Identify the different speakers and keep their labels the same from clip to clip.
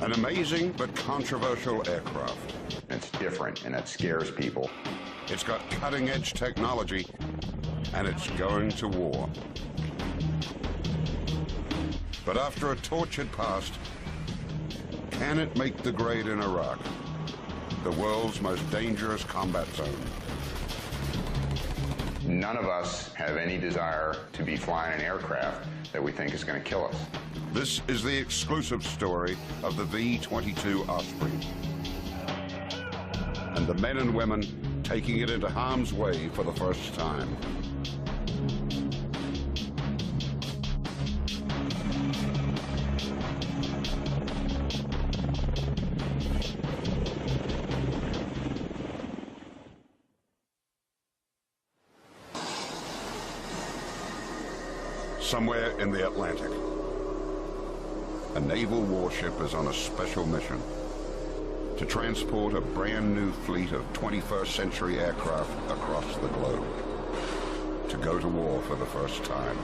Speaker 1: An amazing but controversial aircraft.
Speaker 2: It's different and it scares people.
Speaker 1: It's got cutting-edge technology and it's going to war. But after a tortured past, can it make the grade in Iraq, the world's most dangerous combat zone?
Speaker 2: None of us have any desire to be flying an aircraft that we think is going to kill us.
Speaker 1: This is the exclusive story of the V-22 Osprey and the men and women taking it into harm's way for the first time. Somewhere in the Atlantic, a naval warship is on a special mission to transport a brand new fleet of 21st century aircraft across the globe, to go to war for the first time.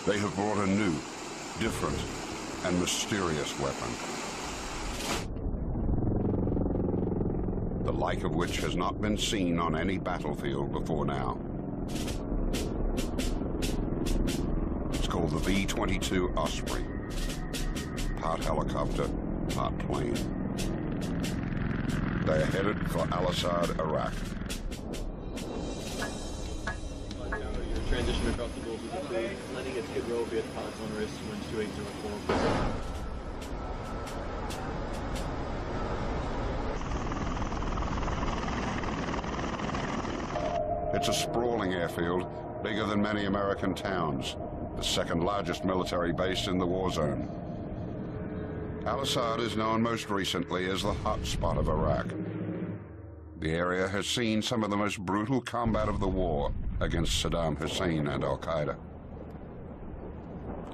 Speaker 1: They have brought a new, different, and mysterious weapon, the like of which has not been seen on any battlefield before now. It's called the V-22 Osprey, part helicopter, part plane. They are headed for Al-Assad, Iraq.
Speaker 3: Transition across the goals with the crew, landing at Skid Row via pilots on wrist, winds 2804.
Speaker 1: It's a sprawling airfield, bigger than many American towns, the second largest military base in the war zone. Al-Assad is known most recently as the hot spot of Iraq. The area has seen some of the most brutal combat of the war against Saddam Hussein and Al-Qaeda.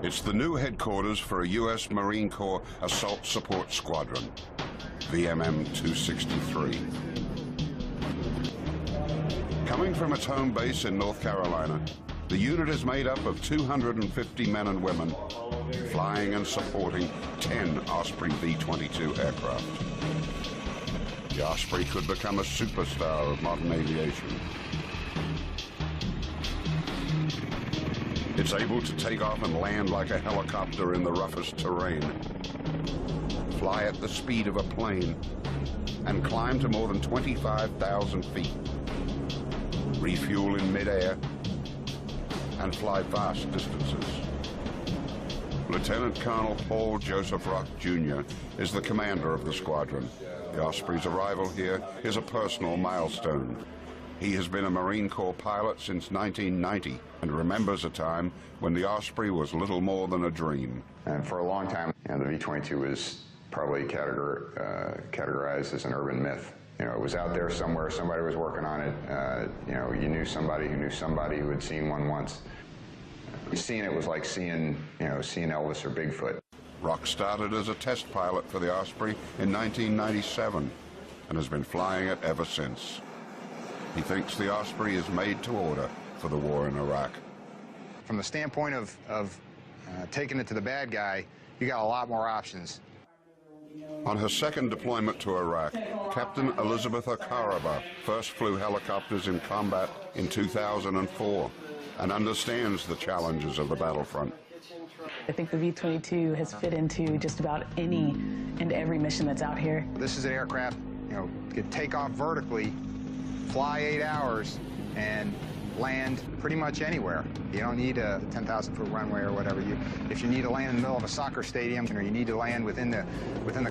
Speaker 1: It's the new headquarters for a U.S. Marine Corps Assault Support Squadron, VMM 263. Coming from its home base in North Carolina, the unit is made up of 250 men and women, flying and supporting 10 Osprey V-22 aircraft. The Osprey could become a superstar of modern aviation. It's able to take off and land like a helicopter in the roughest terrain, fly at the speed of a plane, and climb to more than 25,000 feet, refuel in midair, and fly vast distances. Lieutenant Colonel Paul Joseph Rock Jr. is the commander of the squadron. The Osprey's arrival here is a personal milestone. He has been a Marine Corps pilot since 1990 and remembers a time when the Osprey was little more than a dream.
Speaker 2: And for a long time, the V-22 was probably categorized as an urban myth. It was out there somewhere, somebody was working on it. You knew somebody who had seen one once. Seeing it was like seeing Elvis or Bigfoot.
Speaker 1: Rock started as a test pilot for the Osprey in 1997 and has been flying it ever since. He thinks the Osprey is made to order for the war in Iraq.
Speaker 4: From the standpoint of taking it to the bad guy, you got a lot more options.
Speaker 1: On her second deployment to Iraq, Captain Elizabeth Akaraba first flew helicopters in combat in 2004 and understands the challenges of the battlefront.
Speaker 5: I think the V-22 has fit into just about any and every mission that's out here.
Speaker 4: This is an aircraft, could take off vertically, fly 8 hours, and land pretty much anywhere. You don't need a 10,000-foot runway or whatever. If you need to land in the middle of a soccer stadium, or you need to land within the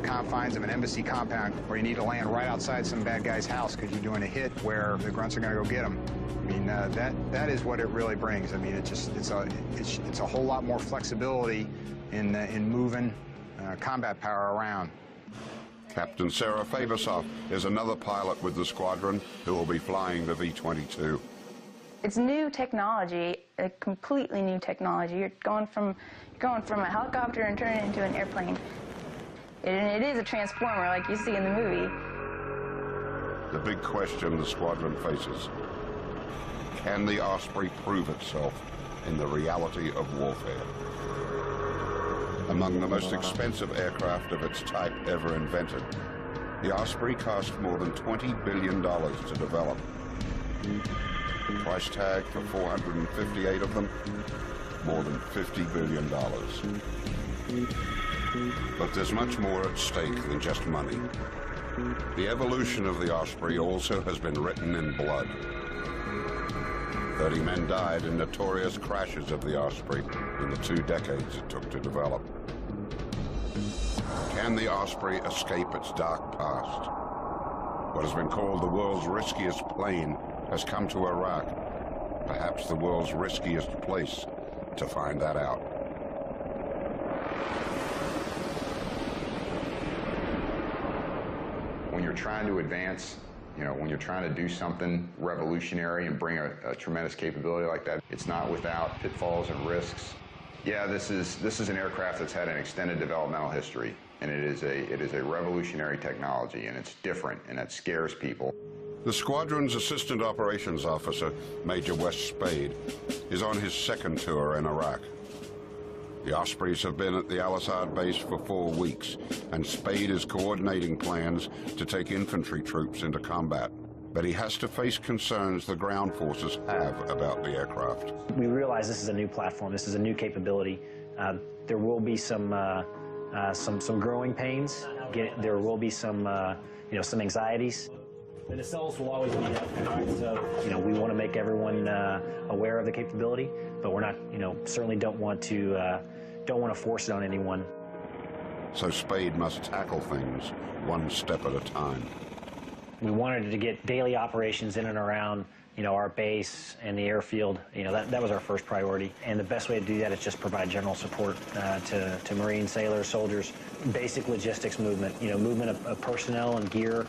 Speaker 4: confines of an embassy compound, or you need to land right outside some bad guy's house because you're doing a hit where the grunts are going to go get them. I mean, that is what it really brings. I mean, it's a whole lot more flexibility in moving combat power around.
Speaker 1: Captain Sarah Fabersoff is another pilot with the squadron who will be flying the V-22.
Speaker 6: It's new technology, a completely new technology. You're going from a helicopter and turning it into an airplane. It is a transformer like you see in the movie.
Speaker 1: The big question the squadron faces: Can the Osprey prove itself in the reality of warfare? Among the most expensive aircraft of its type ever invented, the Osprey cost more than $20 billion to develop. Price tag for 458 of them, more than $50 billion. But there's much more at stake than just money. The evolution of the Osprey also has been written in blood. 30 men died in notorious crashes of the Osprey in the 2 decades it took to develop. Can the Osprey escape its dark past? What has been called the world's riskiest plane has come to Iraq, perhaps the world's riskiest place to find that out.
Speaker 2: When you're trying to advance, when you're trying to do something revolutionary and bring a tremendous capability like that, it's not without pitfalls and risks. Yeah, this is an aircraft that's had an extended developmental history, and it is a revolutionary technology, and it's different, and it scares people.
Speaker 1: The squadron's assistant operations officer, Major Wes Spade, is on his 2nd tour in Iraq. The Ospreys have been at the Al-Assad base for 4 weeks, and Spade is coordinating plans to take infantry troops into combat. But he has to face concerns the ground forces have about the aircraft.
Speaker 7: We realize this is a new platform, this is a new capability. There will be some growing pains. There will be some anxieties. The nacelles will always be up, right? So, we want to make everyone aware of the capability, but we're not, certainly don't want to force it on anyone.
Speaker 1: So Spade must tackle things one step at a time.
Speaker 7: We wanted to get daily operations in and around, our base and the airfield. That was our first priority. And the best way to do that is just provide general support to Marine sailors, soldiers, basic logistics movement, movement of personnel and gear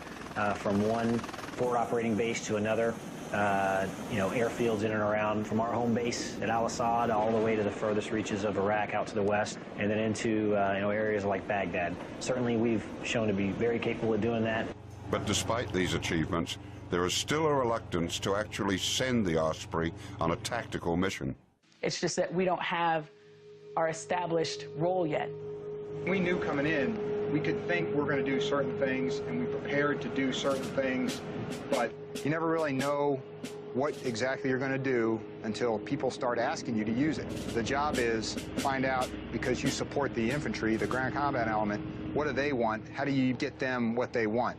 Speaker 7: from one forward operating base to another, airfields in and around from our home base at Al-Assad all the way to the furthest reaches of Iraq out to the west, and then into areas like Baghdad. Certainly we've shown to be very capable of doing that.
Speaker 1: But despite these achievements, there is still a reluctance to actually send the Osprey on a tactical mission.
Speaker 5: It's just that we don't have our established role yet.
Speaker 4: We knew coming in, we could think we're going to do certain things, and we prepared to do certain things, but you never really know what exactly you're going to do until people start asking you to use it. The job is find out, because you support the infantry, the ground combat element, what do they want? How do you get them what they want?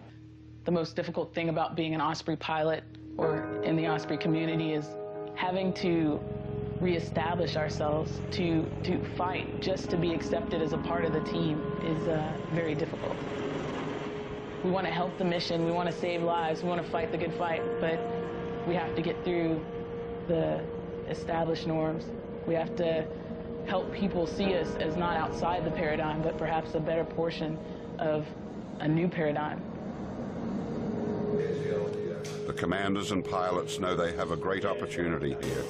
Speaker 5: The most difficult thing about being an Osprey pilot or in the Osprey community is having to reestablish ourselves, to fight just to be accepted as a part of the team is very difficult. We want to help the mission, we want to save lives, we want to fight the good fight, but we have to get through the established norms. We have to help people see us as not outside the paradigm, but perhaps a better portion of a new paradigm.
Speaker 1: The commanders and pilots know they have a great opportunity here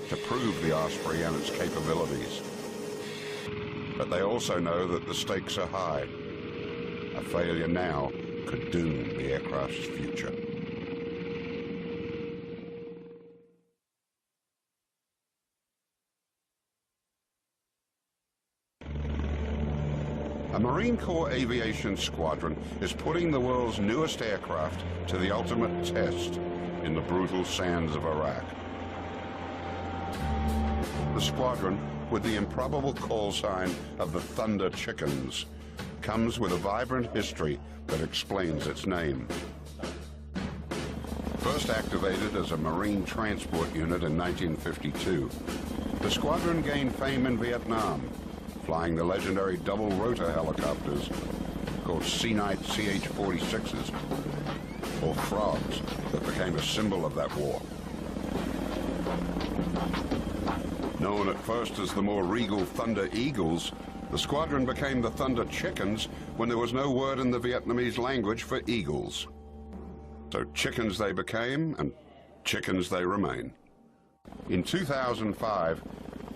Speaker 1: to prove the Osprey and its capabilities. But they also know that the stakes are high. A failure now could doom the aircraft's future. A Marine Corps aviation squadron is putting the world's newest aircraft to the ultimate test in the brutal sands of Iraq. The squadron, with the improbable call sign of the Thunder Chickens, comes with a vibrant history that explains its name. First activated as a Marine transport unit in 1952, the squadron gained fame in Vietnam, flying the legendary double-rotor helicopters called Sea-Knight CH-46s, or frogs, that became a symbol of that war. Known at first as the more regal Thunder Eagles, the squadron became the Thunder Chickens when there was no word in the Vietnamese language for eagles. So chickens they became, and chickens they remain. In 2005,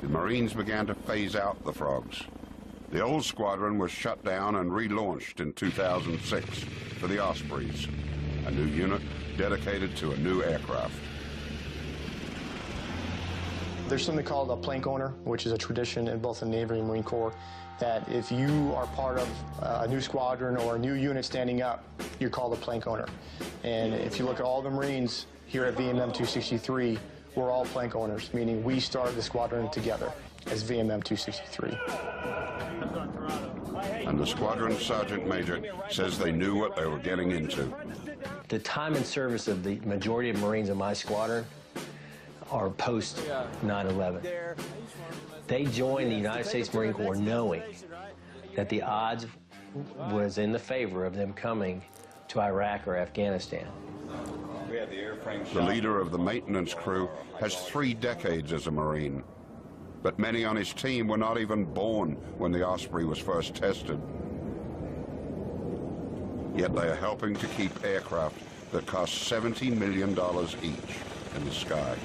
Speaker 1: the Marines began to phase out the frogs. The old squadron was shut down and relaunched in 2006 for the Ospreys, a new unit dedicated to a new aircraft.
Speaker 8: There's something called a plank owner, which is a tradition in both the Navy and Marine Corps, that if you are part of a new squadron or a new unit standing up, you're called a plank owner. And if you look at all the Marines here at VMM 263, we're all plank owners, meaning we started the squadron together as VMM 263.
Speaker 1: And the squadron sergeant major says they knew what they were getting into.
Speaker 9: The time and service of the majority of Marines in my squadron are post 9/11. They joined the United States Marine Corps knowing that the odds was in the favor of them coming to Iraq or Afghanistan.
Speaker 1: The leader of the maintenance crew has 3 decades as a Marine, but many on his team were not even born when the Osprey was first tested. Yet they are helping to keep aircraft that cost $70 million each in the sky.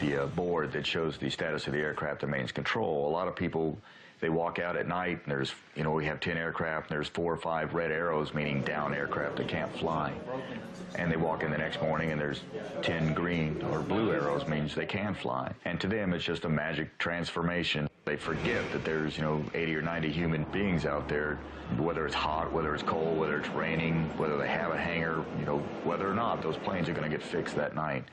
Speaker 10: The board that shows the status of the aircraft and maintenance control, a lot of people, they walk out at night and there's, we have 10 aircraft and there's 4 or 5 red arrows, meaning down aircraft that can't fly. And they walk in the next morning and there's 10 green or blue arrows, means they can fly. And to them, it's just a magic transformation. They forget that there's, 80 or 90 human beings out there, whether it's hot, whether it's cold, whether it's raining, whether they have a hangar, whether or not those planes are going to get fixed that night.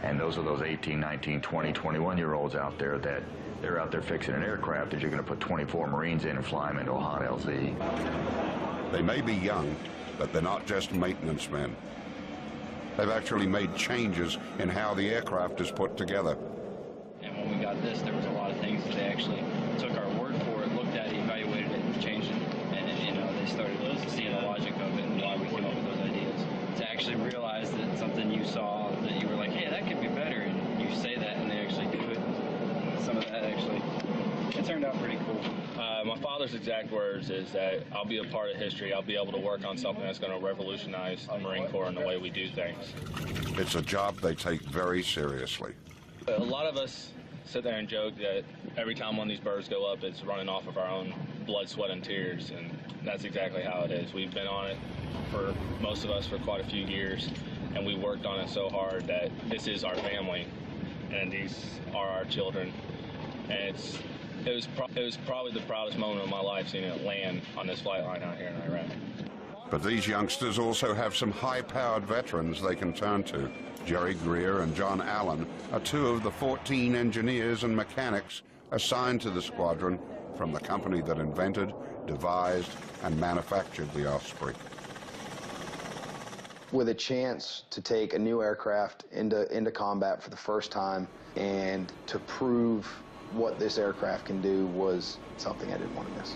Speaker 10: And those are those 18, 19, 20, 21-year-olds out there that they're out there fixing an aircraft that you're going to put 24 Marines in and fly them into a hot LZ.
Speaker 1: They may be young, but they're not just maintenance men. They've actually made changes in how the aircraft is put together.
Speaker 11: And when we got this, there was a lot of things that they actually took our word for it, looked at it, evaluated it, and changed it. And they started seeing the logic of it and why we came up with those ideas. To actually realize that something you saw that you were like, hey, that could be better, and you say that and they actually do it. Some of that actually, it turned out pretty cool.
Speaker 12: My father's exact words is that I'll be a part of history. I'll be able to work on something that's going to revolutionize the Marine Corps and the way we do things.
Speaker 1: It's a job they take very seriously.
Speaker 12: A lot of us sit there and joke that every time one of these birds go up, it's running off of our own blood, sweat, and tears, and that's exactly how it is. We've been on it, for most of us, for quite a few years, and we worked on it so hard that this is our family, and these are our children. And it was probably the proudest moment of my life, seeing it land on this flight line out here in Iraq.
Speaker 1: But these youngsters also have some high-powered veterans they can turn to. Jerry Greer and John Allen are 2 of the 14 engineers and mechanics assigned to the squadron from the company that invented, devised, and manufactured the Osprey.
Speaker 13: With a chance to take a new aircraft into combat for the first time and to prove what this aircraft can do was something I didn't want to miss.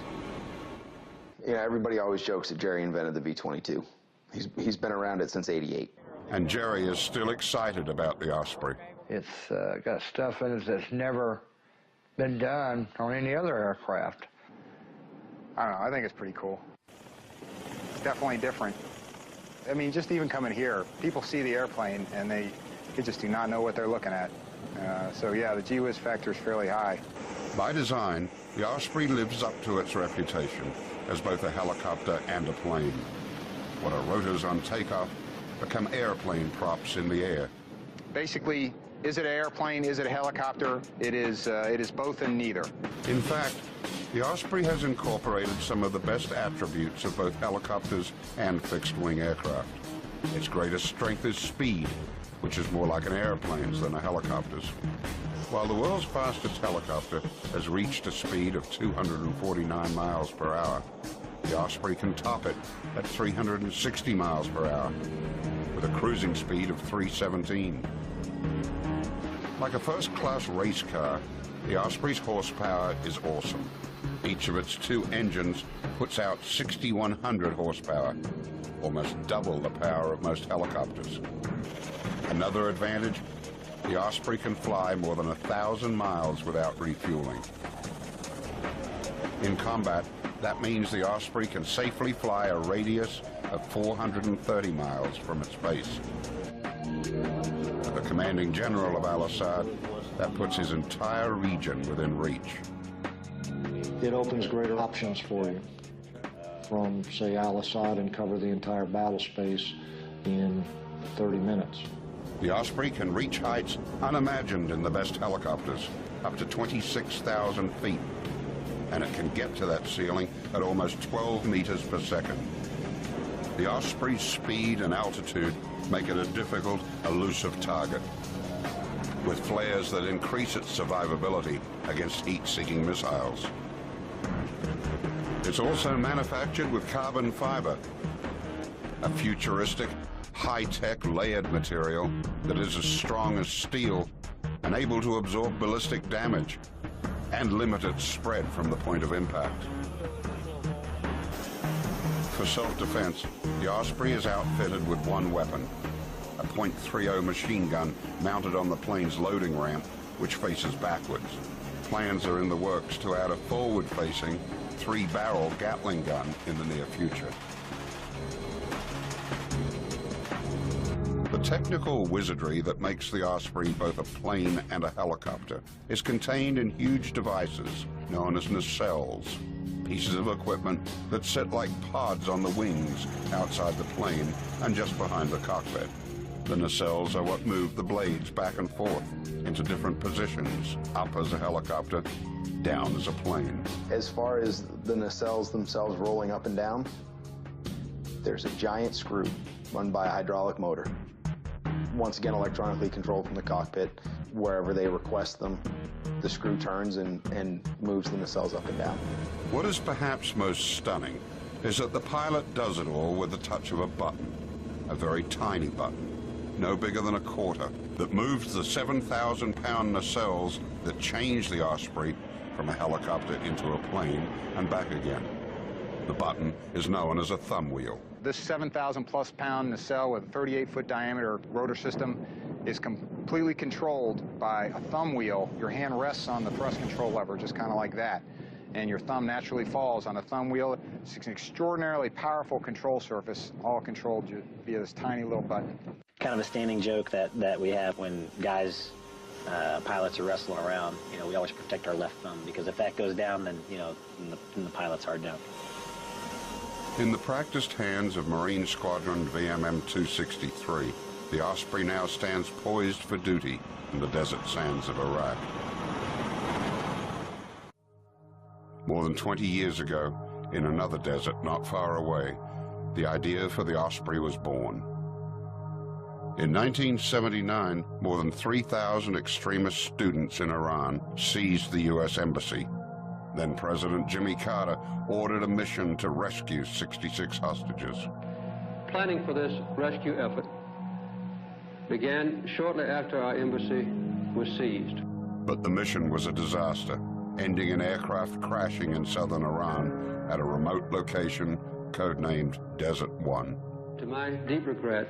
Speaker 13: Everybody always jokes that Jerry invented the V-22. He's been around it since '88.
Speaker 1: And Jerry is still excited about the Osprey.
Speaker 14: It's got stuff in it that's never been done on any other aircraft.
Speaker 4: I don't know, I think it's pretty cool. It's definitely different. I mean, just even coming here, people see the airplane and they just do not know what they're looking at. So yeah, the gee whiz factor is fairly high.
Speaker 1: By design, the Osprey lives up to its reputation as both a helicopter and a plane. What are rotors on takeoff become airplane props in the air.
Speaker 4: Basically, is it an airplane, is it a helicopter? It is both and neither.
Speaker 1: In fact, the Osprey has incorporated some of the best attributes of both helicopters and fixed-wing aircraft. Its greatest strength is speed, which is more like an airplane's than a helicopter's. While the world's fastest helicopter has reached a speed of 249 miles per hour, the Osprey can top it at 360 miles per hour, with a cruising speed of 317. Like a first-class race car, the Osprey's horsepower is awesome. Each of its 2 engines puts out 6,100 horsepower, almost double the power of most helicopters. Another advantage, the Osprey can fly more than 1,000 miles without refueling. In combat, that means the Osprey can safely fly a radius of 430 miles from its base. For the commanding general of al-Assad, that puts his entire region within reach.
Speaker 14: It opens greater options for you from, say, al-Assad and cover the entire battle space in 30 minutes.
Speaker 1: The Osprey can reach heights unimagined in the best helicopters, up to 26,000 feet, and it can get to that ceiling at almost 12 meters per second. The Osprey's speed and altitude make it a difficult, elusive target, with flares that increase its survivability against heat-seeking missiles. It's also manufactured with carbon fiber, a futuristic, high-tech layered material that is as strong as steel and able to absorb ballistic damage and limit its spread from the point of impact. For self-defense, the Osprey is outfitted with one weapon, a .30 machine gun mounted on the plane's loading ramp, which faces backwards. Plans are in the works to add a forward-facing, 3-barrel Gatling gun in the near future. The technical wizardry that makes the Osprey both a plane and a helicopter is contained in huge devices known as nacelles, pieces of equipment that sit like pods on the wings outside the plane and just behind the cockpit. The nacelles are what move the blades back and forth into different positions, up as a helicopter, down as a plane.
Speaker 13: As far as the nacelles themselves rolling up and down, there's a giant screw run by a hydraulic motor. Once again, electronically controlled from the cockpit. Wherever they request them, the screw turns and moves the nacelles up and down.
Speaker 1: What is perhaps most stunning is that the pilot does it all with the touch of a button, a very tiny button, no bigger than a quarter, that moves the 7,000-pound nacelles that change the Osprey from a helicopter into a plane and back again. The button is known as a thumb wheel.
Speaker 4: This 7,000-plus pound nacelle with a 38-foot diameter rotor system is completely controlled by a thumb wheel. Your hand rests on the thrust control lever, just kind of like that, and your thumb naturally falls on a thumb wheel. It's an extraordinarily powerful control surface, all controlled via this tiny little button.
Speaker 7: Kind of a standing joke that we have when guys, pilots are wrestling around. You know, we always protect our left thumb, because if that goes down, then, you know, then the pilot's hard down.
Speaker 1: In the practiced hands of Marine Squadron VMM 263, the Osprey now stands poised for duty in the desert sands of Iraq. More than 20 years ago, in another desert not far away, the idea for the Osprey was born. In 1979, more than 3,000 extremist students in Iran seized the U.S. Embassy. Then President Jimmy Carter ordered a mission to rescue 66 hostages.
Speaker 15: Planning for this rescue effort began shortly after our embassy was seized.
Speaker 1: But the mission was a disaster, ending in aircraft crashing in southern Iran at a remote location codenamed Desert One.
Speaker 15: To my deep regret,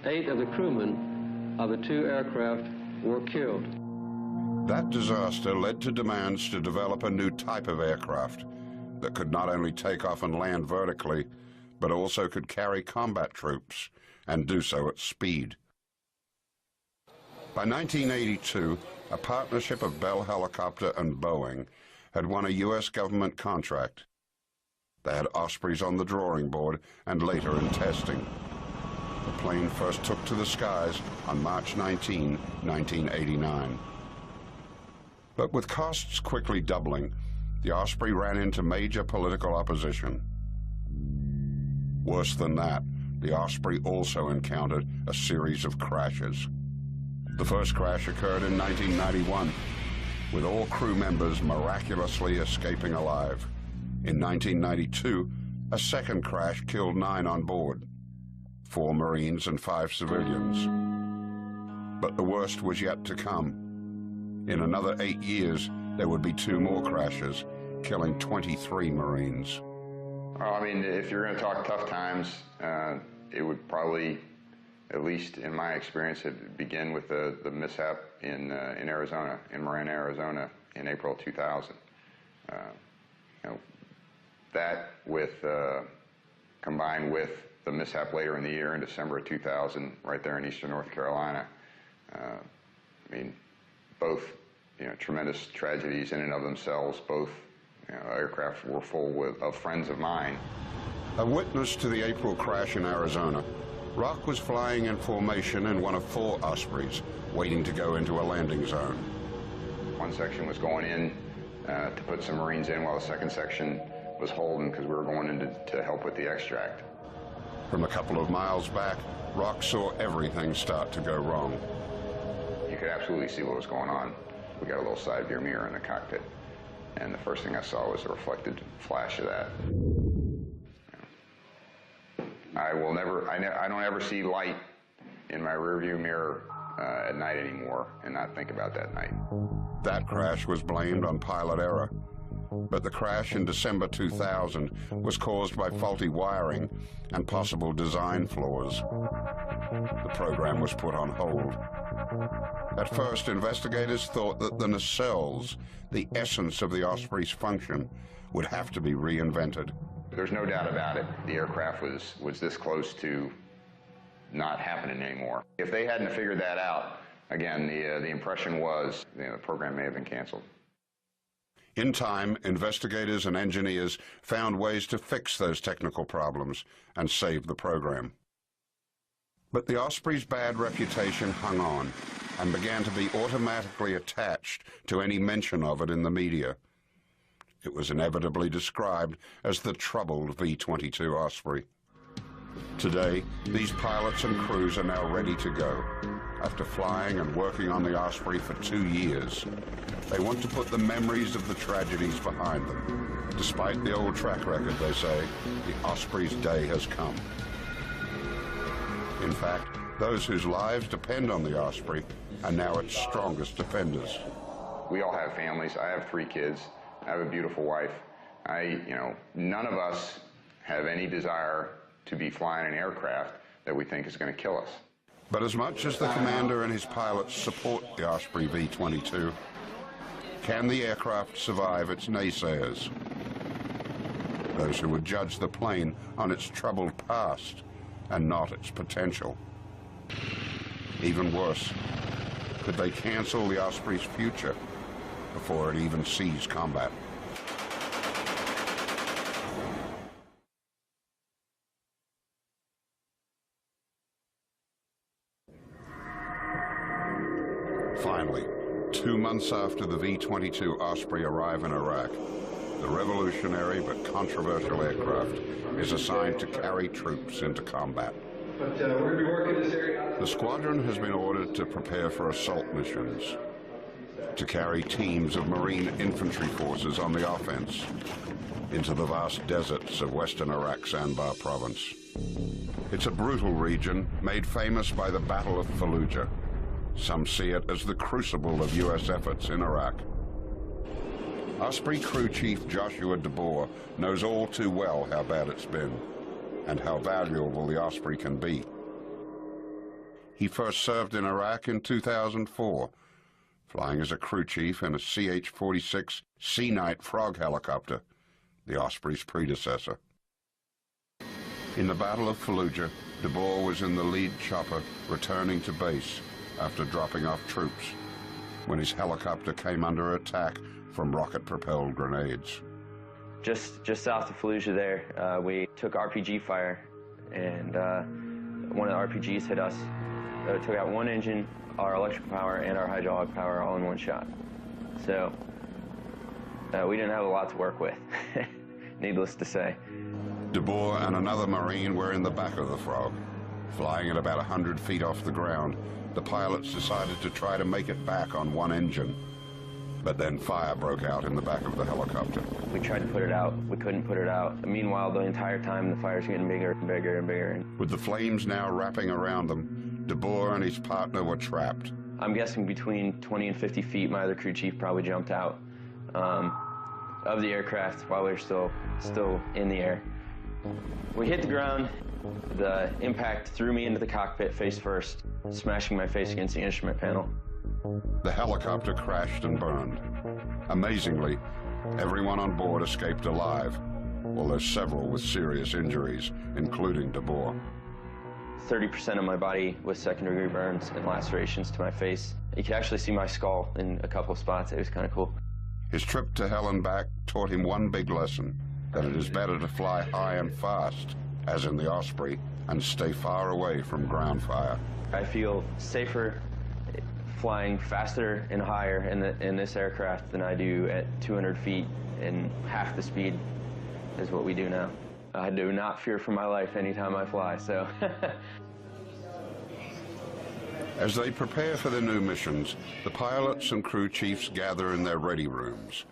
Speaker 15: 8 of the crewmen of the 2 aircraft were killed.
Speaker 1: That disaster led to demands to develop a new type of aircraft that could not only take off and land vertically, but also could carry combat troops and do so at speed. By 1982, a partnership of Bell Helicopter and Boeing had won a U.S. government contract. They had Ospreys on the drawing board and later in testing. The plane first took to the skies on March 19, 1989. But with costs quickly doubling, the Osprey ran into major political opposition. Worse than that, the Osprey also encountered a series of crashes. The first crash occurred in 1991, with all crew members miraculously escaping alive. In 1992, a second crash killed 9 on board, 4 Marines and 5 civilians. But the worst was yet to come. In another 8 years, there would be 2 more crashes, killing 23 Marines.
Speaker 2: Well, I mean, if you're going to talk tough times, it would probably, at least in my experience, it begin with the mishap in Arizona, in Marin, Arizona, in April 2000. You know, that combined with the mishap later in the year in December of 2000, right there in eastern North Carolina. I mean, both, you know, tremendous tragedies in and of themselves. Both, you know, aircraft were full of friends of mine.
Speaker 1: A witness to the April crash in Arizona Rock was flying in formation in one of 4 Ospreys, waiting to go into a landing zone.
Speaker 2: One section was going in to put some Marines in, while the second section was holding because we were going in to help with the extract.
Speaker 1: From a couple of miles back, Rock saw everything start to go wrong.
Speaker 2: You could absolutely see what was going on. We got a little side view mirror in the cockpit, and the first thing I saw was a reflected flash of that. I don't ever see light in my rearview mirror at night anymore and not think about that night.
Speaker 1: That crash was blamed on pilot error, but the crash in December 2000 was caused by faulty wiring and possible design flaws. The program was put on hold. At first, investigators thought that the nacelles, the essence of the Osprey's function, would have to be reinvented.
Speaker 2: There's no doubt about it. The aircraft was this close to not happening anymore. If they hadn't figured that out, again, the impression was the program may have been canceled.
Speaker 1: In time, investigators and engineers found ways to fix those technical problems and save the program. But the Osprey's bad reputation hung on and began to be automatically attached to any mention of it in the media. It was inevitably described as the troubled V-22 Osprey. Today, these pilots and crews are now ready to go. After flying and working on the Osprey for 2 years, they want to put the memories of the tragedies behind them. Despite the old track record, they say, the Osprey's day has come. In fact, those whose lives depend on the Osprey are now its strongest defenders.
Speaker 2: We all have families. I have 3 kids. I have a beautiful wife. None of us have any desire to be flying an aircraft that we think is going to kill us.
Speaker 1: But as much as the commander and his pilots support the Osprey V-22, can the aircraft survive its naysayers? Those who would judge the plane on its troubled past and not its potential. Even worse, could they cancel the Osprey's future before it even sees combat? Finally, 2 months after the V-22 Osprey arrive in Iraq, the revolutionary but controversial aircraft is assigned to carry troops into combat.
Speaker 16: But we're going to be working this area.
Speaker 1: The squadron has been ordered to prepare for assault missions, to carry teams of Marine infantry forces on the offense into the vast deserts of western Iraq's Anbar province. It's a brutal region made famous by the Battle of Fallujah. Some see it as the crucible of U.S. efforts in Iraq. Osprey Crew Chief Joshua DeBoer knows all too well how bad it's been and how valuable the Osprey can be. He first served in Iraq in 2004, flying as a crew chief in a CH-46 Sea Knight Frog helicopter, the Osprey's predecessor. In the Battle of Fallujah, DeBoer was in the lead chopper returning to base after dropping off troops when his helicopter came under attack from rocket-propelled grenades.
Speaker 17: Just south of Fallujah there, we took RPG fire, and one of the RPGs hit us. It took out one engine, our electrical power, and our hydraulic power all in one shot. So we didn't have a lot to work with, needless to say.
Speaker 1: DeBoer and another Marine were in the back of the Frog. Flying at about 100 feet off the ground, the pilots decided to try to make it back on one engine. But then fire broke out in the back of the helicopter.
Speaker 17: We tried to put it out. We couldn't put it out. Meanwhile, the entire time, the fire's getting bigger and bigger and bigger.
Speaker 1: With the flames now wrapping around them, DeBoer and his partner were trapped.
Speaker 17: I'm guessing between 20 and 50 feet, my other crew chief probably jumped out of the aircraft while we were still in the air. We hit the ground. The impact threw me into the cockpit face first, smashing my face against the instrument panel.
Speaker 1: The helicopter crashed and burned. Amazingly, everyone on board escaped alive, although several with serious injuries, including DeBoer.
Speaker 17: 30% of my body with second-degree burns and lacerations to my face. You could actually see my skull in a couple of spots. It was kind of cool.
Speaker 1: His trip to hell and back taught him one big lesson, that it is better to fly high and fast, as in the Osprey, and stay far away from ground fire.
Speaker 17: I feel safer flying faster and higher in this aircraft than I do at 200 feet and half the speed is what we do now. I do not fear for my life anytime I fly, so.
Speaker 1: As they prepare for their new missions, the pilots and crew chiefs gather in their ready rooms,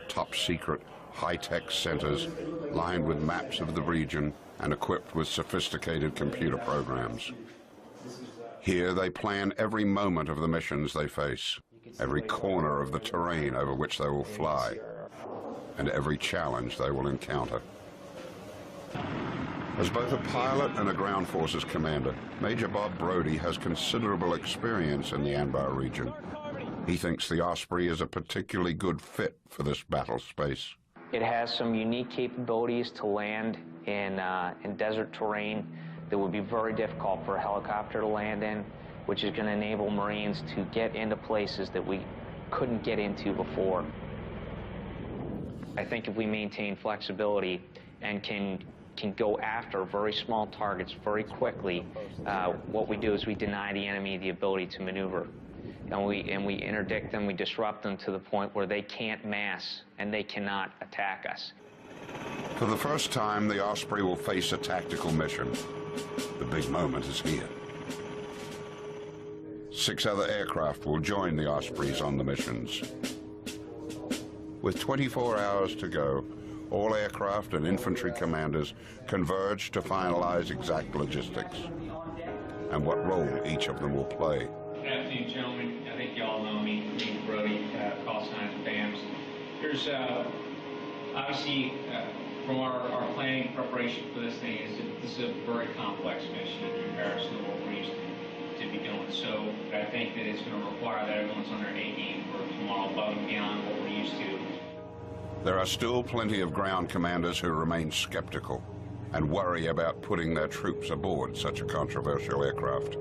Speaker 1: top secret, high-tech centers lined with maps of the region and equipped with sophisticated computer programs. Here they plan every moment of the missions they face, every corner of the terrain over which they will fly, and every challenge they will encounter. As both a pilot and a ground forces commander, Major Bob Brody has considerable experience in the Anbar region. He thinks the Osprey is a particularly good fit for this battle space.
Speaker 18: It has some unique capabilities to land in desert terrain that would be very difficult for a helicopter to land in, which is going to enable Marines to get into places that we couldn't get into before. I think if we maintain flexibility and can go after very small targets very quickly, what we do is we deny the enemy the ability to maneuver. And we interdict them, we disrupt them to the point where they can't mass and they cannot attack us.
Speaker 1: For the first time, the Osprey will face a tactical mission. The big moment is here. 6 other aircraft will join the Ospreys on the missions. With 24 hours to go, all aircraft and infantry commanders converge to finalize exact logistics and what role each of them will play.
Speaker 19: Good afternoon, gentlemen. I think you all know me, Major Brody, call signs BAMS. There's obviously from our planning preparation for this thing this is a very complex mission in comparison to what we're used to be doing. So I think that it's going to require that everyone's on their A game for tomorrow, above and beyond what we're used to.
Speaker 1: There are still plenty of ground commanders who remain skeptical and worry about putting their troops aboard such a controversial aircraft.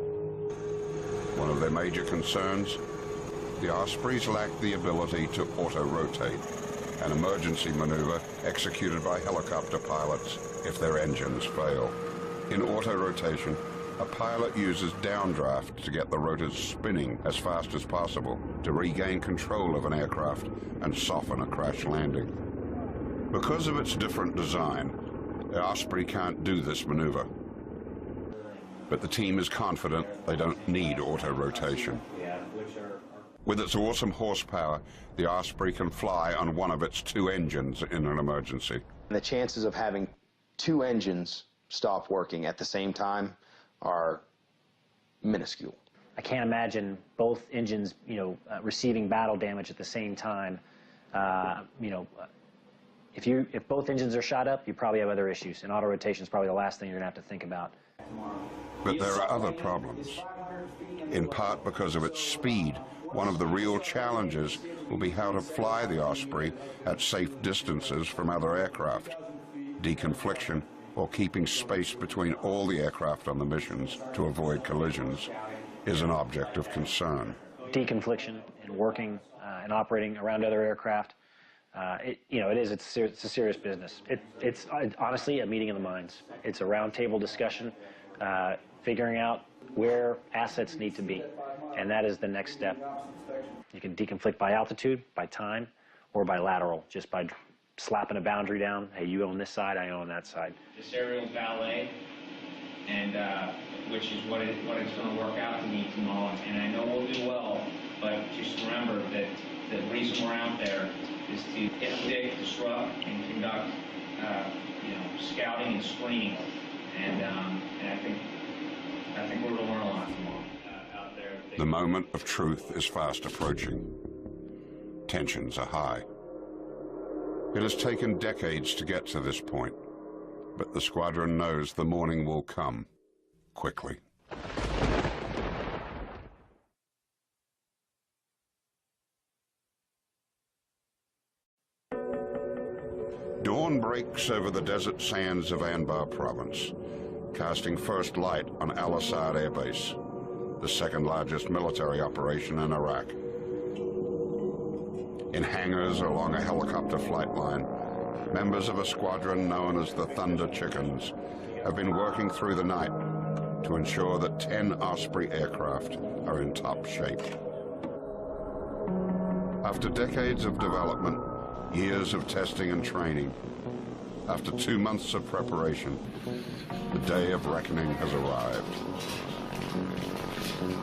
Speaker 1: One of their major concerns, the Ospreys lack the ability to auto-rotate, an emergency maneuver executed by helicopter pilots if their engines fail. In auto-rotation, a pilot uses downdraft to get the rotors spinning as fast as possible to regain control of an aircraft and soften a crash landing. Because of its different design, the Osprey can't do this maneuver. But the team is confident they don't need auto-rotation. With its awesome horsepower, the Osprey can fly on one of its 2 engines in an emergency.
Speaker 13: The chances of having 2 engines stop working at the same time are minuscule.
Speaker 7: I can't imagine both engines, receiving battle damage at the same time. If both engines are shot up, you probably have other issues, and auto-rotation is probably the last thing you're going to have to think about.
Speaker 1: But there are other problems. In part because of its speed, one of the real challenges will be how to fly the Osprey at safe distances from other aircraft. Deconfliction, or keeping space between all the aircraft on the missions to avoid collisions, is an object of concern.
Speaker 7: Deconfliction and working and operating around other aircraft, it's a serious business. It's honestly a meeting of the minds. It's a roundtable discussion, figuring out where assets need to be, and that is the next step. You can deconflict by altitude, by time, or by lateral, just by slapping a boundary down. Hey, you own this side, I own that side.
Speaker 19: This aerial ballet, and which is what it's going to work out to be tomorrow. And I know we'll do well, but just remember that the reason we're out there is to interdict, disrupt, and conduct, scouting and screening. And I think we're going to learn a lot tomorrow out there.
Speaker 1: The moment of truth is fast approaching. Tensions are high. It has taken decades to get to this point, but the squadron knows the morning will come quickly. Dawn breaks over the desert sands of Anbar province, casting first light on Al Assad Air Base, the second largest military operation in Iraq. In hangars along a helicopter flight line, members of a squadron known as the Thunder Chickens have been working through the night to ensure that 10 Osprey aircraft are in top shape. After decades of development, years of testing and training, after 2 months of preparation, the day of reckoning has arrived.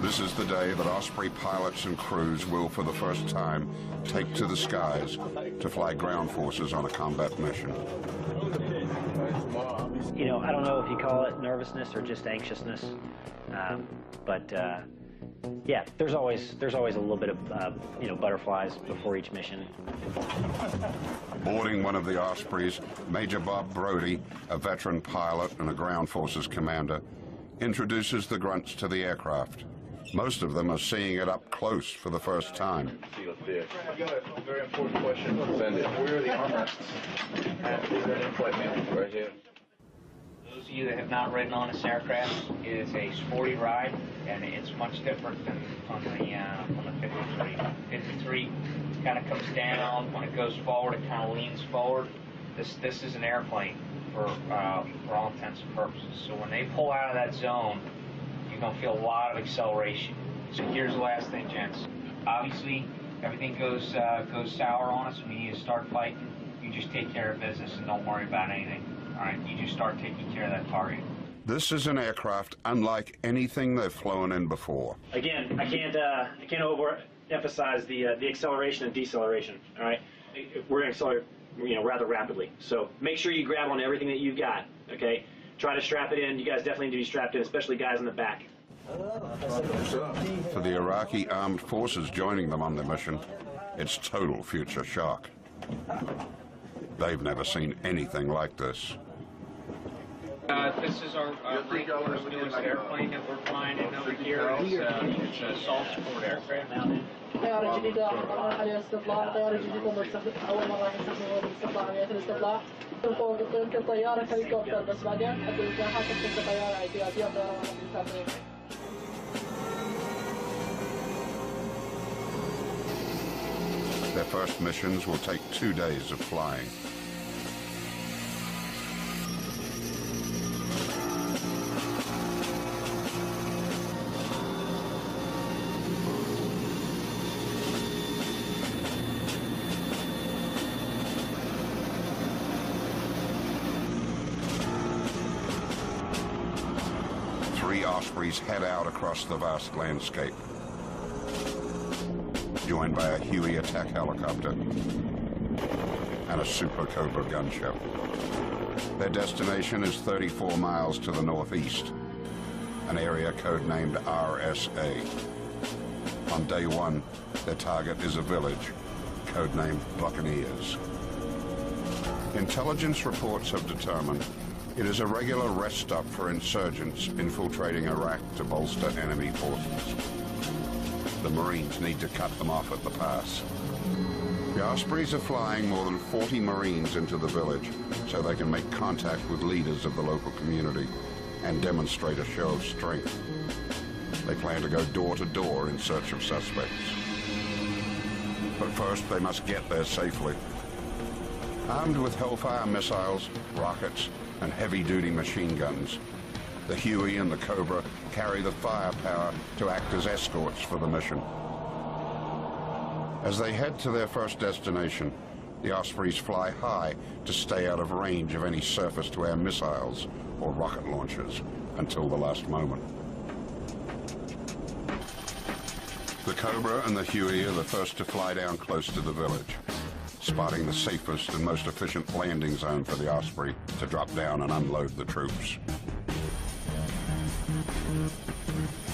Speaker 1: This is the day that Osprey pilots and crews will, for the first time, take to the skies to fly ground forces on a combat mission.
Speaker 7: You know, I don't know if you call it nervousness or just anxiousness, but yeah, there's always a little bit of you know, butterflies before each mission.
Speaker 1: Boarding one of the Ospreys, Major Bob Brody, a veteran pilot and a ground forces commander, introduces the grunts to the aircraft. Most of them are seeing it up close for the first time.
Speaker 16: I've got a very important question. Where are the armrests? And is there an in-flight manual? Right here.
Speaker 18: Those of you that have not ridden on this aircraft, it is a sporty ride, and it's much different than on the 53. 53 kind of comes down. When it goes forward, it kind of leans forward. This is an airplane for all intents and purposes. So when they pull out of that zone, you're going to feel a lot of acceleration. So here's the last thing, gents. Obviously, everything goes sour on us. We need to start fighting. You just take care of business and don't worry about anything. All right, you just start taking care of that target.
Speaker 1: This is an aircraft unlike anything they've flown in before.
Speaker 7: Again, I can't overemphasize the acceleration and deceleration. All right, we're going to accelerate, you know, rather rapidly. So make sure you grab on everything that you've got. Okay, try to strap it in. You guys definitely need to be strapped in, especially guys in the back.
Speaker 1: For the Iraqi armed forces joining them on the mission, it's total future shock. They've never seen anything like this.
Speaker 18: This is our Marine Corps' newest airplane that we're flying in over here. It's a assault support aircraft mounted.
Speaker 20: طيارة جديدة على الاستطلاع طيارة جديدة أول مرة يستخدموها بالاستطلاع عملية الاستطلاع يمكن طيارة هليكوبتر بس بعدين حتى تكون طيارة اعتيادية طيارة واحدة.
Speaker 1: Their first missions will take 2 days of flying. Ospreys head out across the vast landscape, joined by a Huey attack helicopter and a Super Cobra gunship. Their destination is 34 miles to the northeast, an area codenamed RSA. On day one, their target is a village, codenamed Buccaneers. Intelligence reports have determined it is a regular rest stop for insurgents infiltrating Iraq to bolster enemy forces. The Marines need to cut them off at the pass. The Ospreys are flying more than 40 Marines into the village so they can make contact with leaders of the local community and demonstrate a show of strength. They plan to go door to door in search of suspects. But first, they must get there safely. Armed with Hellfire missiles, rockets, and heavy-duty machine guns, the Huey and the Cobra carry the firepower to act as escorts for the mission. As they head to their first destination, the Ospreys fly high to stay out of range of any surface-to-air missiles or rocket launchers until the last moment. The Cobra and the Huey are the first to fly down close to the village, spotting the safest and most efficient landing zone for the Osprey to drop down and unload the troops.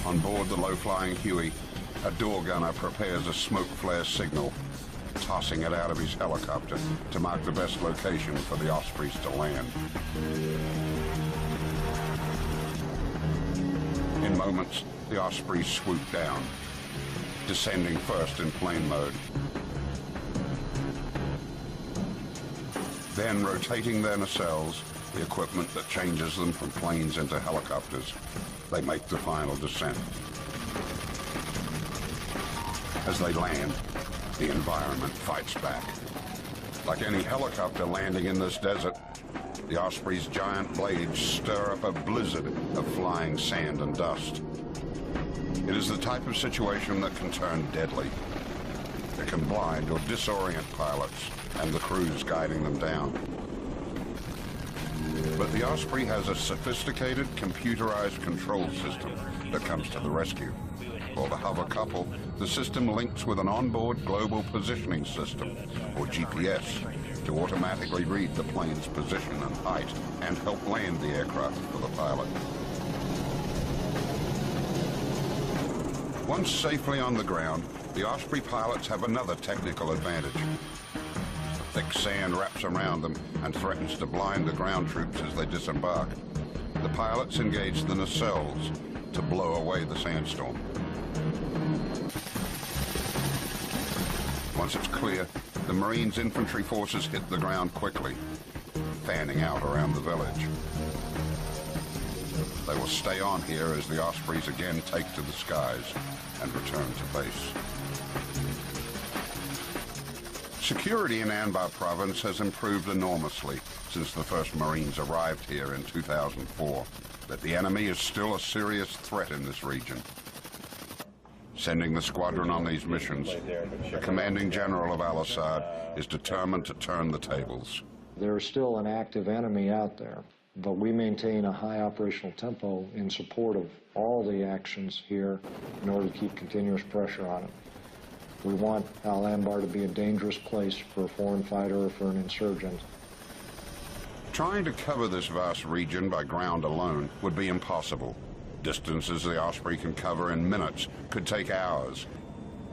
Speaker 1: On board the low-flying Huey, a door gunner prepares a smoke flare signal, tossing it out of his helicopter to mark the best location for the Ospreys to land. In moments, the Ospreys swoop down, descending first in plane mode, then rotating their nacelles, the equipment that changes them from planes into helicopters, they make the final descent. As they land, the environment fights back. Like any helicopter landing in this desert, The Osprey's giant blades stir up a blizzard of flying sand and dust. It is the type of situation that can turn deadly. It can blind or disorient pilots and the crews guiding them down. But the Osprey has a sophisticated computerized control system that comes to the rescue. For the hover couple, the system links with an onboard global positioning system, or GPS, to automatically read the plane's position and height and help land the aircraft for the pilot. Once safely on the ground, the Osprey pilots have another technical advantage. Thick sand wraps around them and threatens to blind the ground troops as they disembark. The pilots engage the nacelles to blow away the sandstorm. Once it's clear, the Marines' infantry forces hit the ground quickly, fanning out around the village. They will stay on here as the Ospreys again take to the skies and return to base. Security in Anbar province has improved enormously since the first Marines arrived here in 2004, but the enemy is still a serious threat in this region. Sending the squadron on these missions, the commanding general of Al-Assad is determined to turn the tables.
Speaker 21: There's still an active enemy out there, but we maintain a high operational tempo in support of all the actions here in order to keep continuous pressure on it. We want Al-Anbar to be a dangerous place for a foreign fighter or for an insurgent.
Speaker 1: Trying to cover this vast region by ground alone would be impossible. Distances the Osprey can cover in minutes could take hours.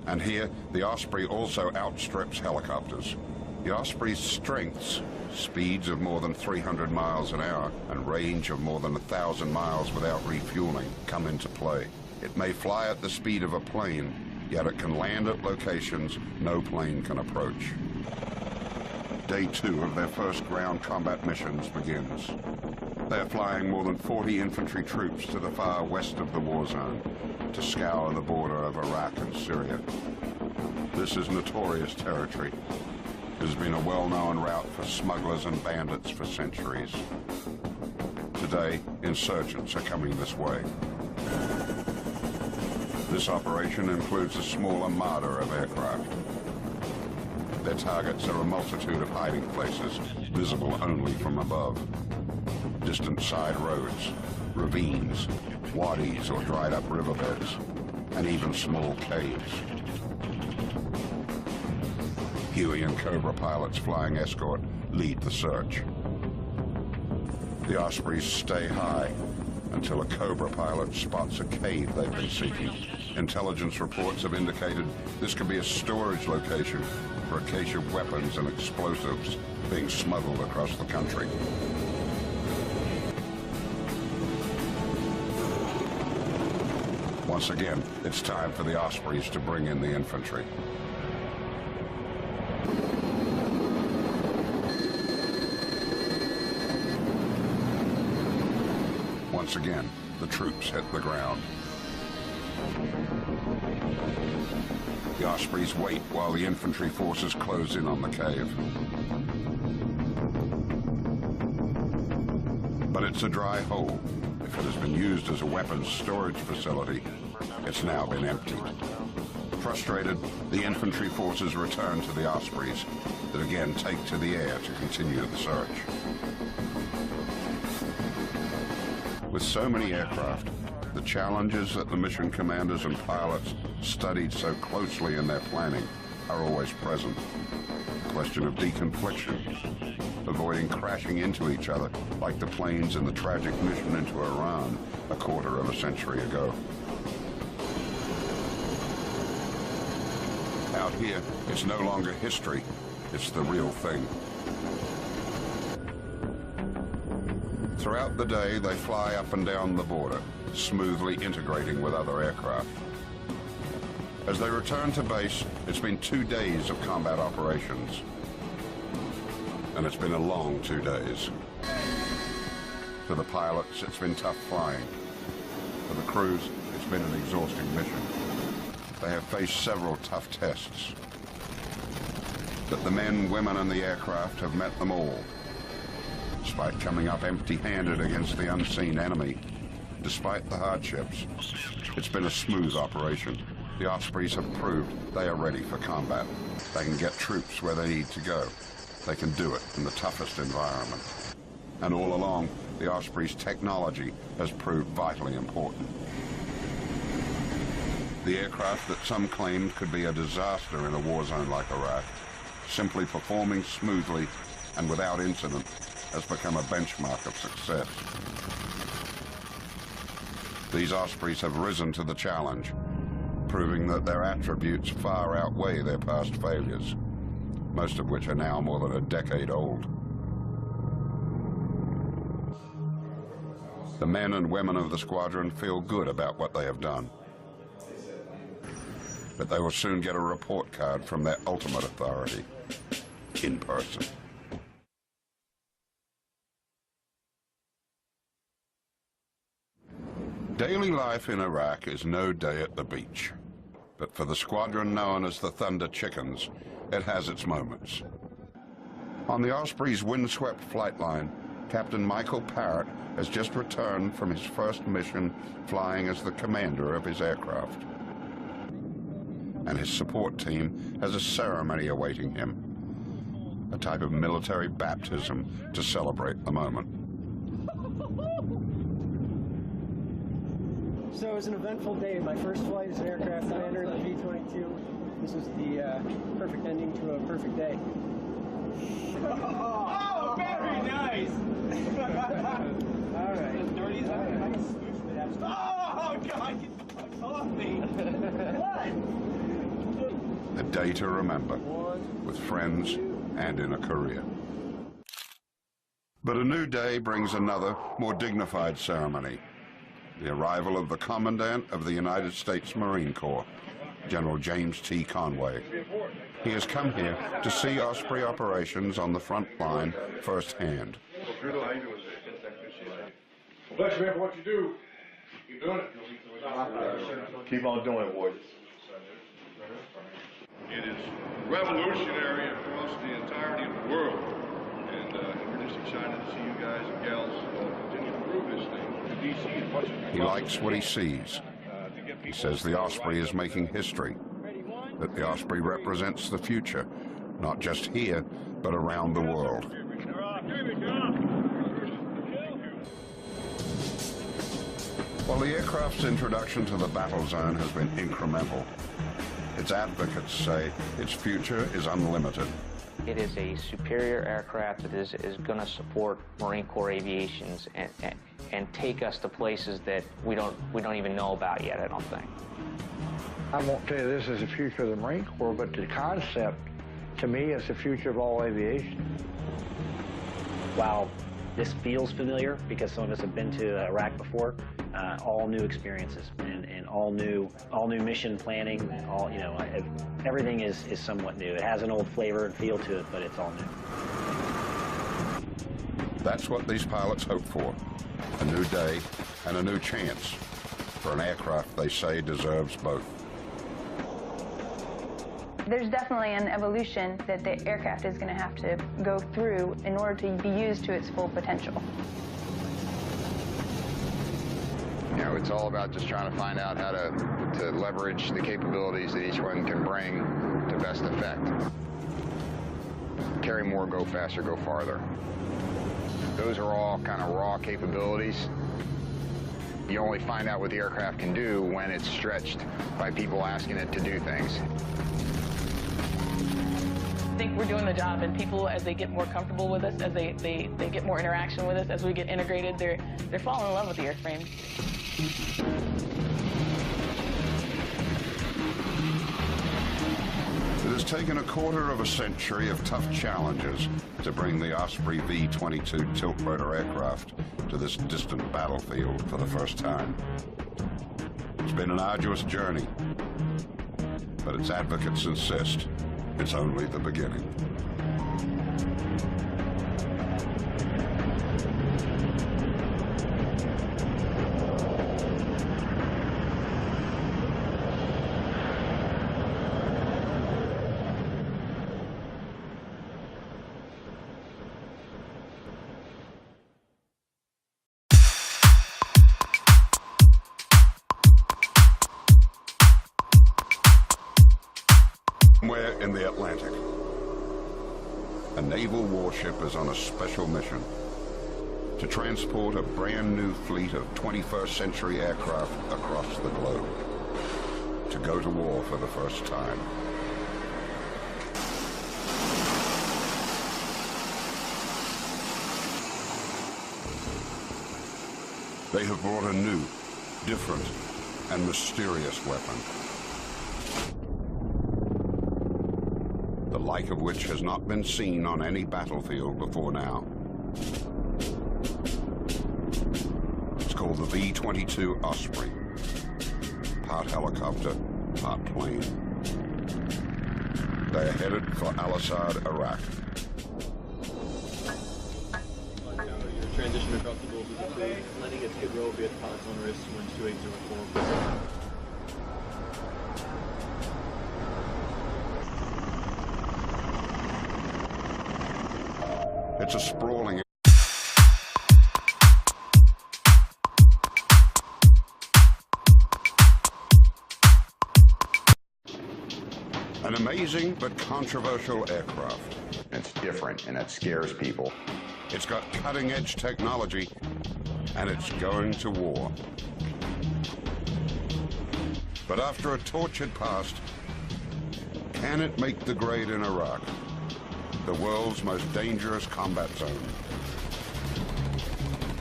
Speaker 1: And here, the Osprey also outstrips helicopters. The Osprey's strengths, speeds of more than 300 miles an hour and range of more than 1,000 miles without refueling, come into play. It may fly at the speed of a plane, yet it can land at locations no plane can approach. Day 2 of their first ground combat missions begins. They're flying more than 40 infantry troops to the far west of the war zone to scour the border of Iraq and Syria. This is notorious territory. It has been a well-known route for smugglers and bandits for centuries. Today, insurgents are coming this way. This operation includes a small armada of aircraft. Their targets are a multitude of hiding places, visible only from above. Distant side roads, ravines, wadis or dried-up riverbeds, and even small caves. Huey and Cobra pilots flying escort lead the search. The Ospreys stay high until a Cobra pilot spots a cave they've been seeking. Intelligence reports have indicated this could be a storage location for a cache of weapons and explosives being smuggled across the country. Once again, it's time for the Ospreys to bring in the infantry. Once again, the troops hit the ground. The Ospreys wait while the infantry forces close in on the cave. But it's a dry hole. If it has been used as a weapons storage facility, it's now been emptied. Frustrated, the infantry forces return to the Ospreys that again take to the air to continue the search. With so many aircraft, the challenges that the mission commanders and pilots studied so closely in their planning are always present. The question of deconfliction, avoiding crashing into each other like the planes in the tragic mission into Iran a quarter of a century ago. Out here, it's no longer history, it's the real thing. Throughout the day, they fly up and down the border, smoothly integrating with other aircraft. As they return to base, it's been 2 days of combat operations. And it's been a long 2 days. For the pilots, it's been tough flying. For the crews, it's been an exhausting mission. They have faced several tough tests. But the men, women, and the aircraft have met them all. despite coming up empty-handed against the unseen enemy. Despite the hardships, it's been a smooth operation. The Ospreys have proved they are ready for combat. They can get troops where they need to go. They can do it in the toughest environment. And all along, the Osprey's technology has proved vitally important. The aircraft that some claimed could be a disaster in a war zone like Iraq, simply performing smoothly and without incident, has become a benchmark of success. These Ospreys have risen to the challenge, proving that their attributes far outweigh their past failures, most of which are now more than a decade old. The men and women of the squadron feel good about what they have done, but they will soon get a report card from their ultimate authority, in person. Daily life in Iraq is no day at the beach, but for the squadron known as the Thunder Chickens, it has its moments. On the Osprey's windswept flight line, Captain Michael Parrott has just returned from his first mission flying as the commander of his aircraft. And his support team has a ceremony awaiting him, a type of military baptism to celebrate the moment.
Speaker 3: So it was an eventful day. My first flight as an aircraft commander in the V-22. This was the perfect ending to a perfect day. Oh, very nice! All right. Oh, God, get the fuck off me! What?
Speaker 1: A day to remember, with friends and in a career. But a new day brings another, more dignified ceremony. The arrival of the Commandant of the United States Marine Corps, General James T. Conway. He has come here to see Osprey operations on the front line firsthand.
Speaker 16: Bless you, man, for what you do. Keep doing it. Keep on doing it, boys.
Speaker 22: It is revolutionary across the entirety of the world. And we're just excited to see you guys and gals continue to prove this thing. DC is much.
Speaker 1: He likes what he sees. He says the Osprey is making history, that the Osprey represents the future, not just here, but around the world. While the aircraft's introduction to the battle zone has been incremental, its advocates say its future is unlimited.
Speaker 18: It is a superior aircraft that is going to support Marine Corps aviations and take us to places that we don't even know about yet, I don't think.
Speaker 14: I won't tell you this is the future of the Marine Corps, but the concept, to me, is the future of all aviation.
Speaker 7: While this feels familiar because some of us have been to Iraq before, all new experiences and all new mission planning. Everything is somewhat new. It has an old flavor and feel to it, but it's all new.
Speaker 1: That's what these pilots hope for: a new day and a new chance for an aircraft they say deserves both.
Speaker 6: There's definitely an evolution that the aircraft is going to have to go through in order to be used to its full potential.
Speaker 2: You know, it's all about just trying to find out how to leverage the capabilities that each one can bring to best effect. Carry more, go faster, go farther. Those are all kind of raw capabilities. You only find out what the aircraft can do when it's stretched by people asking it to do things.
Speaker 5: I think we're doing the job, and people, as they get more comfortable with us, as they get more interaction with us, as we get integrated, they're falling in love with the airframe.
Speaker 1: It has taken a quarter of a century of tough challenges to bring the Osprey V-22 tiltrotor aircraft to this distant battlefield for the first time. It's been an arduous journey, but its advocates insist it's only the beginning. somewhere in the Atlantic. A naval warship is on a special mission to transport a brand new fleet of 21st century aircraft across the globe, to go to war for the first time. They have brought a new, different, and mysterious weapon, the like of which has not been seen on any battlefield before now. It's called the V-22 Osprey, part helicopter, part plane. They are headed for Al-Assad, Iraq.
Speaker 16: Transition across the goals is approved. Landing at Skid Row via pilots on wrist, winds 2804.
Speaker 1: It's a sprawling an amazing but controversial aircraft.
Speaker 2: It's different and it scares people.
Speaker 1: It's got cutting-edge technology, and it's going to war. But after a tortured past, can it make the grade in Iraq, the world's most dangerous combat zone?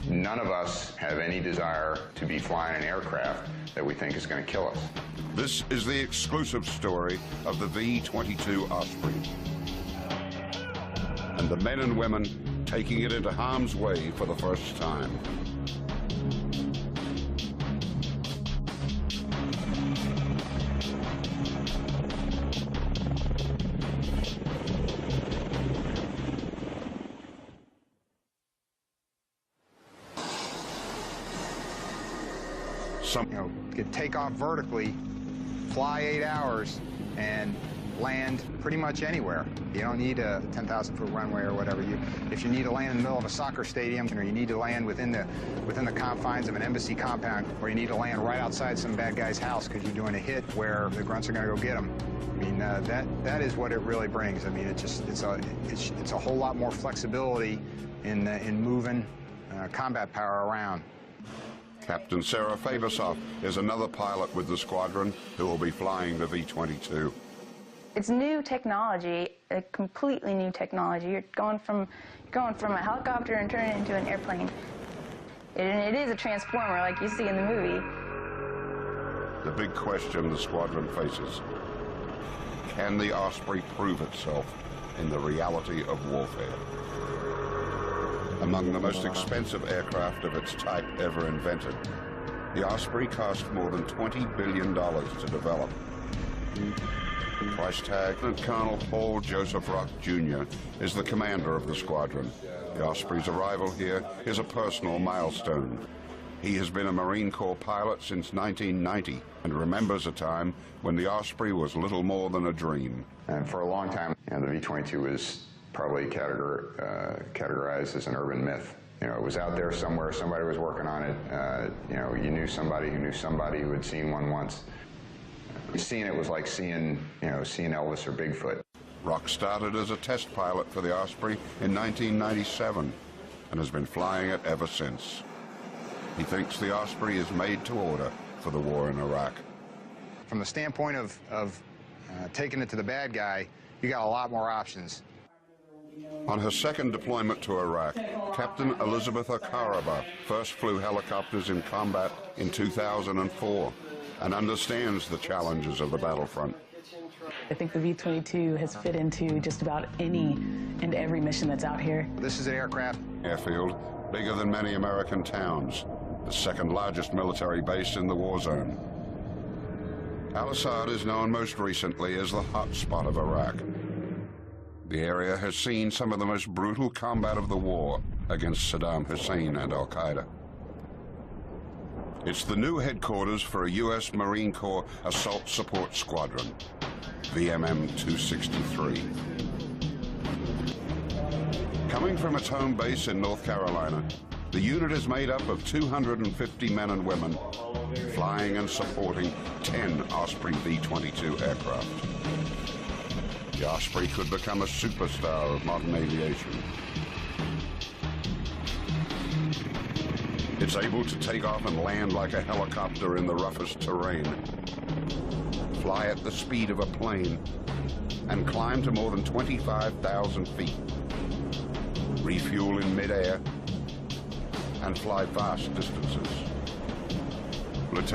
Speaker 2: None of us have any desire to be flying an aircraft that we think is going to kill us.
Speaker 1: This is the exclusive story of the V-22 Osprey and the men and women taking it into harm's way for the first time.
Speaker 4: Could take off vertically, fly 8 hours, and land pretty much anywhere. You don't need a 10,000-foot runway or whatever. If you need to land in the middle of a soccer stadium, or you need to land within the confines of an embassy compound, or you need to land right outside some bad guy's house because you're doing a hit where the grunts are going to go get them. I mean, that is what it really brings. I mean, it's a whole lot more flexibility in moving combat power around.
Speaker 1: Captain Sarah Fabersoff is another pilot with the squadron who will be flying the V-22.
Speaker 6: It's new technology, a completely new technology. You're going from a helicopter and turning it into an airplane. It is a transformer like you see in the movie.
Speaker 1: The big question the squadron faces: can the Osprey prove itself in the reality of warfare? Among the most expensive aircraft of its type ever invented, the Osprey cost more than $20 billion to develop. Price tag, Lieutenant Colonel Paul Joseph Rock Jr. is the commander of the squadron. The Osprey's arrival here is a personal milestone. He has been a Marine Corps pilot since 1990 and remembers a time when the Osprey was little more than a dream.
Speaker 2: And for a long time, the V-22 was probably categorized as an urban myth. It was out there somewhere, somebody was working on it. You knew somebody who had seen one once. Seeing it was like seeing Elvis or Bigfoot.
Speaker 1: Rock started as a test pilot for the Osprey in 1997 and has been flying it ever since. He thinks the Osprey is made to order for the war in Iraq.
Speaker 4: From the standpoint of taking it to the bad guy, you got a lot more options.
Speaker 1: On her second deployment to Iraq, Captain Elizabeth Akaraba first flew helicopters in combat in 2004 and understands the challenges of the battlefront.
Speaker 5: I think the V-22 has fit into just about any and every mission that's out here.
Speaker 4: This is an aircraft.
Speaker 1: Airfield, bigger than many American towns, the second largest military base in the war zone. Al-Assad is known most recently as the hot spot of Iraq. The area has seen some of the most brutal combat of the war against Saddam Hussein and Al-Qaeda. It's the new headquarters for a U.S. Marine Corps Assault Support Squadron, VMM 263. Coming from its home base in North Carolina, the unit is made up of 250 men and women, flying and supporting 10 Osprey V-22 aircraft. the Osprey could become a superstar of modern aviation. It's able to take off and land like a helicopter in the roughest terrain, fly at the speed of a plane, and climb to more than 25,000 feet, refuel in midair, and fly vast distances. Lieutenant